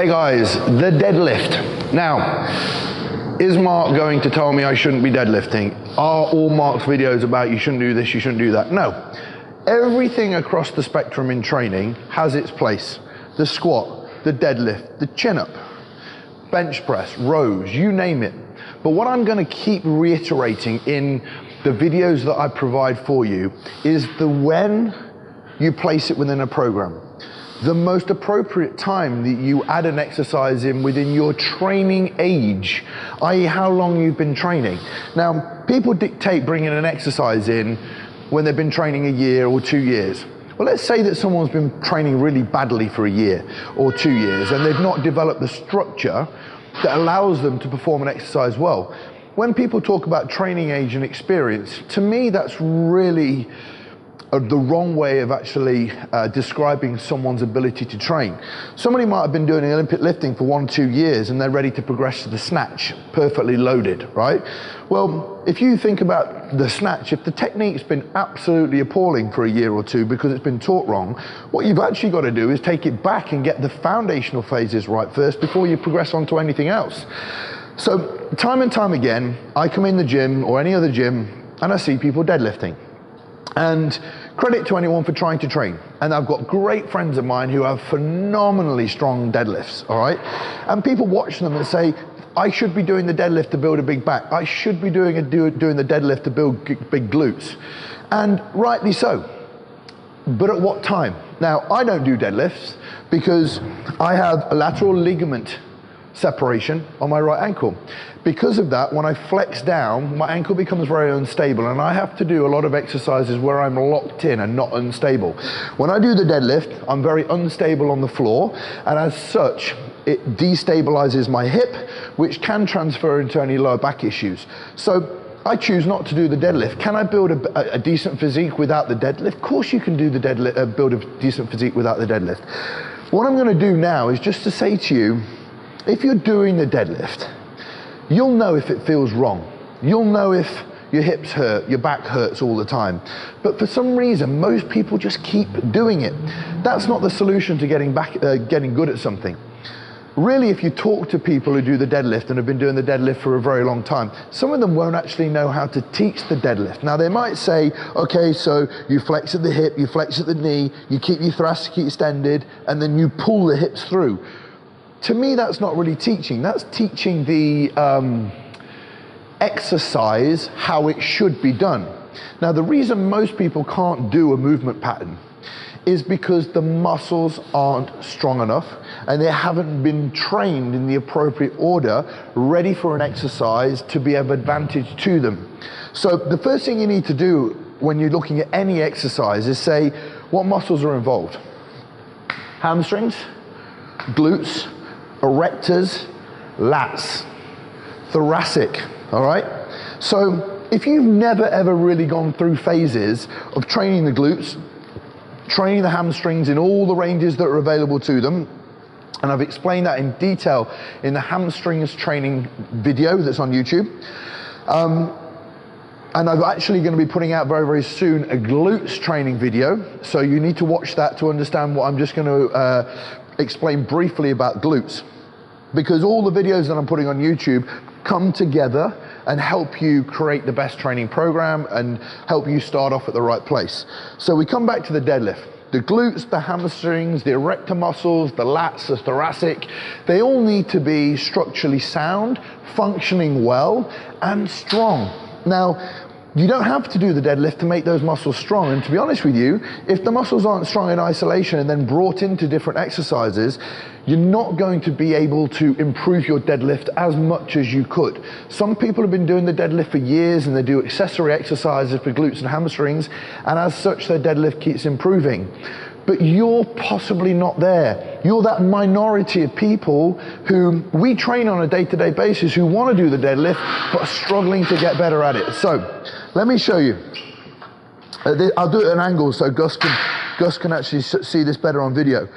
Okay guys, the deadlift. Now, is Mark going to tell me I shouldn't be deadlifting? Are all Mark's videos about you shouldn't do this, you shouldn't do that? No. Everything across the spectrum in training has its place. The squat, the deadlift, the chin-up, bench press, rows, you name it. But what I'm going to keep reiterating in the videos that I provide for you is the when you place it within a program. The most appropriate time that you add an exercise in within your training age, i.e. how long you've been training. Now, people dictate bringing an exercise in when they've been training a year or 2 years. Well, let's say that someone's been training really badly for a year or 2 years and they've not developed the structure that allows them to perform an exercise well. When people talk about training age and experience, to me that's really the wrong way of actually describing someone's ability to train. Somebody might have been doing Olympic lifting for 1 or 2 years and they're ready to progress to the snatch, perfectly loaded, right? Well, if you think about the snatch, if the technique's been absolutely appalling for a year or two because it's been taught wrong, what you've actually got to do is take it back and get the foundational phases right first before you progress on to anything else. So time and time again, I come in the gym or any other gym and I see people deadlifting. And credit to anyone for trying to train. And I've got great friends of mine who have phenomenally strong deadlifts, all right? And people watch them and say, I should be doing the deadlift to build a big back. I should be doing the deadlift to build big glutes. And rightly so. But at what time? Now, I don't do deadlifts because I have a lateral ligament separation on my right ankle. Because of that, when I flex down, my ankle becomes very unstable and I have to do a lot of exercises where I'm locked in and not unstable. When I do the deadlift, I'm very unstable on the floor, and as such, it destabilizes my hip, which can transfer into any lower back issues. So I choose not to do the deadlift. Can I build a decent physique without the deadlift? Of course you can do the deadlift, build a decent physique without the deadlift. What I'm going to do now is just to say to you, if you're doing the deadlift, you'll know if it feels wrong. You'll know if your hips hurt, your back hurts all the time. But for some reason, most people just keep doing it. That's not the solution to getting good at something. Really, if you talk to people who do the deadlift and have been doing the deadlift for a very long time, some of them won't actually know how to teach the deadlift. Now they might say, okay, so you flex at the hip, you flex at the knee, you keep your thoracic extended, and then you pull the hips through. To me, that's not really teaching. That's teaching the exercise how it should be done. Now, the reason most people can't do a movement pattern is because the muscles aren't strong enough and they haven't been trained in the appropriate order, ready for an exercise to be of advantage to them. So the first thing you need to do when you're looking at any exercise is say, what muscles are involved? Hamstrings, glutes, erectors, lats, thoracic, all right? So if you've never ever really gone through phases of training the glutes, training the hamstrings in all the ranges that are available to them, and I've explained that in detail in the hamstrings training video that's on YouTube, and I'm actually going to be putting out very, very soon a glutes training video, so you need to watch that to understand what I'm just going to explain briefly about glutes, because all the videos that I'm putting on YouTube come together and help you create the best training program and help you start off at the right place. So we come back to the deadlift. The glutes, the hamstrings, the erector muscles, the lats, the thoracic, they all need to be structurally sound, functioning well, and strong. Now, you don't have to do the deadlift to make those muscles strong. And to be honest with you, if the muscles aren't strong in isolation and then brought into different exercises, you're not going to be able to improve your deadlift as much as you could. Some people have been doing the deadlift for years and they do accessory exercises for glutes and hamstrings, and as such, their deadlift keeps improving. But you're possibly not there. You're that minority of people who we train on a day-to-day basis who want to do the deadlift but are struggling to get better at it. So let me show you. I'll do it at an angle so Gus can actually see this better on video.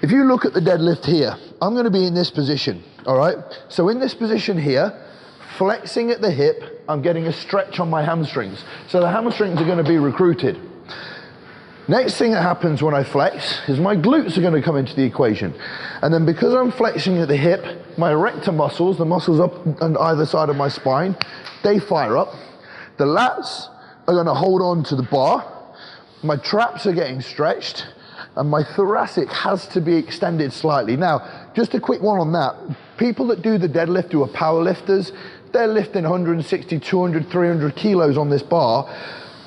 If you look at the deadlift here, I'm going to be in this position, all right? So in this position here, flexing at the hip, I'm getting a stretch on my hamstrings. So the hamstrings are going to be recruited. Next thing that happens when I flex is my glutes are going to come into the equation. And then because I'm flexing at the hip, my erector muscles, the muscles up on either side of my spine, they fire up. The lats are going to hold on to the bar. My traps are getting stretched, and my thoracic has to be extended slightly. Now, just a quick one on that. People that do the deadlift who are power lifters, they're lifting 160, 200, 300 kilos on this bar,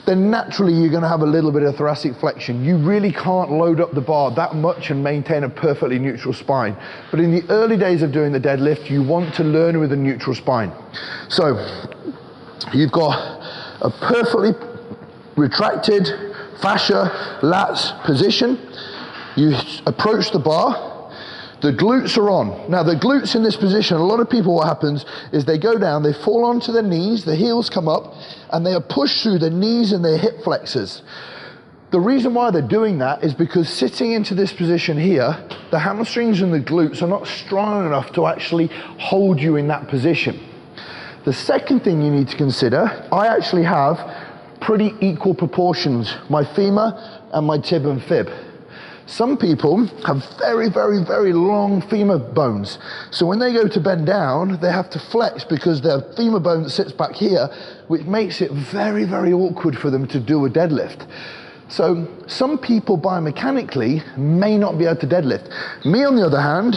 then naturally you're going to have a little bit of thoracic flexion. You really can't load up the bar that much and maintain a perfectly neutral spine. But in the early days of doing the deadlift, you want to learn with a neutral spine. So you've got a perfectly retracted fascia, lats position. You approach the bar. The glutes are on. Now the glutes in this position, a lot of people, what happens is they go down, they fall onto their knees, the heels come up, and they are pushed through the knees and their hip flexors. The reason why they're doing that is because sitting into this position here, the hamstrings and the glutes are not strong enough to actually hold you in that position. The second thing you need to consider, I actually have pretty equal proportions, my femur and my tib and fib. Some people have very, very, very long femur bones. So when they go to bend down, they have to flex because their femur bone sits back here, which makes it very, very awkward for them to do a deadlift. So some people biomechanically may not be able to deadlift. Me, on the other hand,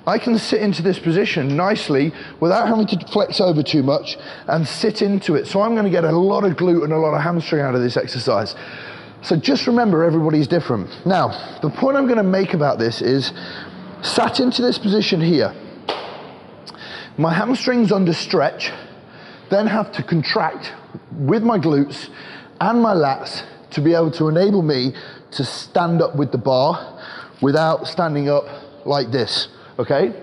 I can sit into this position nicely without having to flex over too much and sit into it. So I'm going to get a lot of glute and a lot of hamstring out of this exercise. So just remember, everybody's different. Now, the point I'm going to make about this is, sat into this position here, my hamstrings under stretch, then have to contract with my glutes and my lats to be able to enable me to stand up with the bar without standing up like this, okay?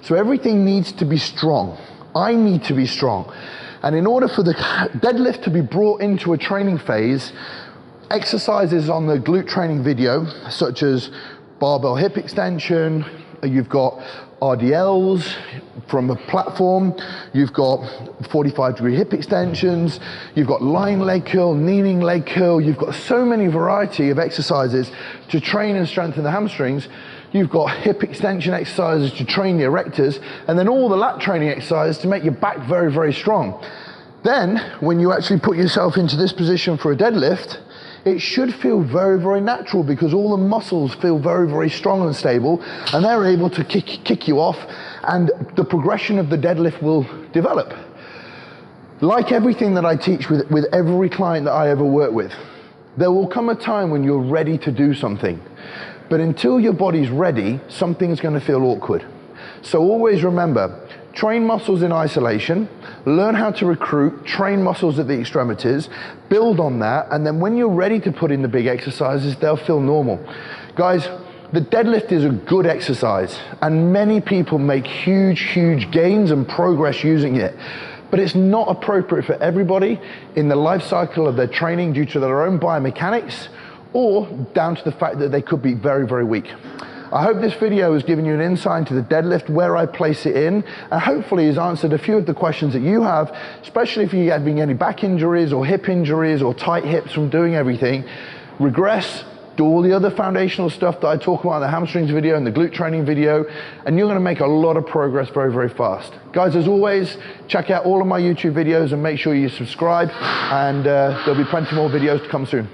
So everything needs to be strong. I need to be strong. And in order for the deadlift to be brought into a training phase, exercises on the glute training video, such as barbell hip extension, you've got RDLs from a platform, you've got 45-degree hip extensions, you've got lying leg curl, kneeling leg curl, you've got so many variety of exercises to train and strengthen the hamstrings. You've got hip extension exercises to train the erectors, and then all the lat training exercises to make your back very, very strong. Then, when you actually put yourself into this position for a deadlift, it should feel very, very natural because all the muscles feel very, very strong and stable, and they're able to kick you off, and the progression of the deadlift will develop. Like everything that I teach with every client that I ever work with, there will come a time when you're ready to do something. But until your body's ready, something's going to feel awkward. So always remember, train muscles in isolation, learn how to recruit, train muscles at the extremities, build on that, and then when you're ready to put in the big exercises, they'll feel normal. Guys, the deadlift is a good exercise, and many people make huge, huge gains and progress using it. But it's not appropriate for everybody in the life cycle of their training due to their own biomechanics, or down to the fact that they could be very, very weak. I hope this video has given you an insight into the deadlift, where I place it in, and hopefully has answered a few of the questions that you have, especially if you're having any back injuries or hip injuries or tight hips from doing everything. Regress, do all the other foundational stuff that I talk about in the hamstrings video and the glute training video, and you're going to make a lot of progress very, very fast. Guys, as always, check out all of my YouTube videos and make sure you subscribe, and there'll be plenty more videos to come soon.